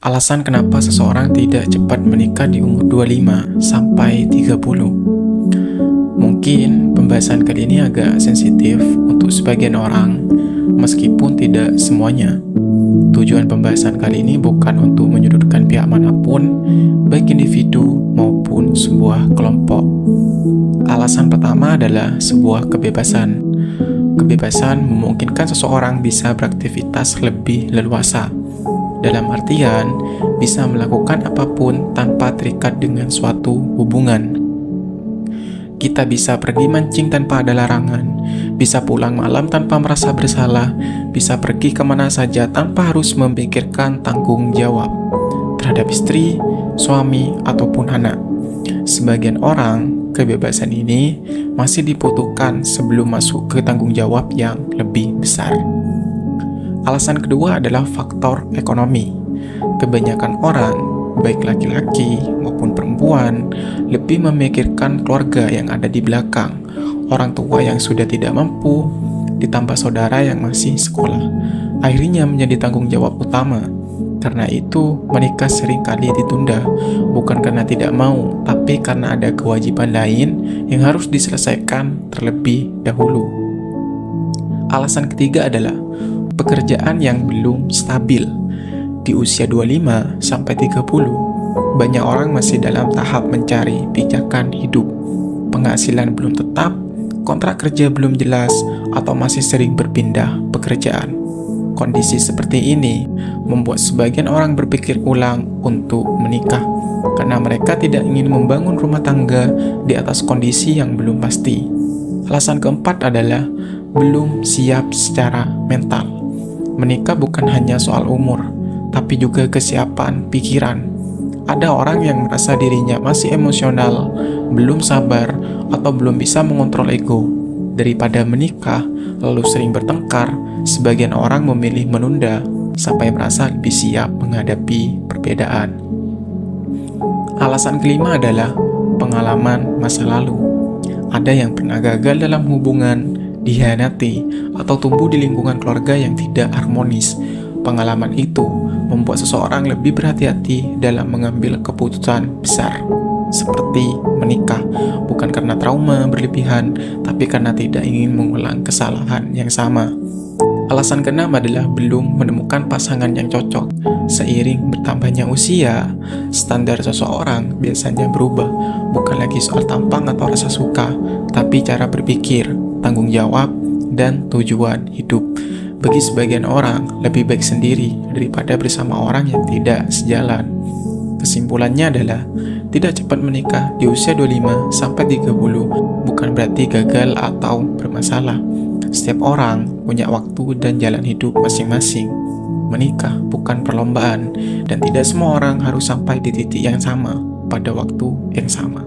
Alasan kenapa seseorang tidak cepat menikah di umur 25 sampai 30. Mungkin pembahasan kali ini agak sensitif untuk sebagian orang, meskipun tidak semuanya. Tujuan pembahasan kali ini bukan untuk menyudutkan pihak manapun, baik individu maupun sebuah kelompok. Alasan pertama adalah sebuah kebebasan. Kebebasan memungkinkan seseorang bisa beraktivitas lebih leluasa. Dalam artian, bisa melakukan apapun tanpa terikat dengan suatu hubungan. Kita bisa pergi mancing tanpa ada larangan, bisa pulang malam tanpa merasa bersalah, bisa pergi kemana saja tanpa harus memikirkan tanggung jawab terhadap istri, suami, ataupun anak. Sebagian orang, kebebasan ini masih dibutuhkan sebelum masuk ke tanggung jawab yang lebih besar. Alasan kedua adalah faktor ekonomi. Kebanyakan orang, baik laki-laki maupun perempuan, lebih memikirkan keluarga yang ada di belakang, orang tua yang sudah tidak mampu, ditambah saudara yang masih sekolah. Akhirnya menjadi tanggung jawab utama. Karena itu, menikah seringkali ditunda, bukan karena tidak mau, tapi karena ada kewajiban lain yang harus diselesaikan terlebih dahulu. Alasan ketiga adalah pekerjaan yang belum stabil. Di usia 25 sampai 30, banyak orang masih dalam tahap mencari pijakan hidup. Penghasilan belum tetap, kontrak kerja belum jelas, atau masih sering berpindah pekerjaan. Kondisi seperti ini membuat sebagian orang berpikir ulang untuk menikah karena mereka tidak ingin membangun rumah tangga di atas kondisi yang belum pasti. Alasan keempat adalah belum siap secara mental. Menikah bukan hanya soal umur, tapi juga kesiapan pikiran. Ada orang yang merasa dirinya masih emosional, belum sabar, atau belum bisa mengontrol ego. Daripada menikah, lalu sering bertengkar, sebagian orang memilih menunda sampai merasa lebih siap menghadapi perbedaan. Alasan kelima adalah pengalaman masa lalu. Ada yang pernah gagal dalam hubungan, dikhianati, atau tumbuh di lingkungan keluarga yang tidak harmonis. Pengalaman itu membuat seseorang lebih berhati-hati dalam mengambil keputusan besar, seperti menikah, bukan karena trauma berlebihan, tapi karena tidak ingin mengulang kesalahan yang sama. Alasan keenam adalah belum menemukan pasangan yang cocok. Seiring bertambahnya usia, standar seseorang biasanya berubah, bukan lagi soal tampang atau rasa suka, tapi cara berpikir, tanggung jawab, dan tujuan hidup. Bagi sebagian orang, lebih baik sendiri daripada bersama orang yang tidak sejalan. Kesimpulannya adalah, tidak cepat menikah di usia 25 sampai 30 bukan berarti gagal atau bermasalah. Setiap orang punya waktu dan jalan hidup masing-masing. Menikah bukan perlombaan, dan tidak semua orang harus sampai di titik yang sama pada waktu yang sama.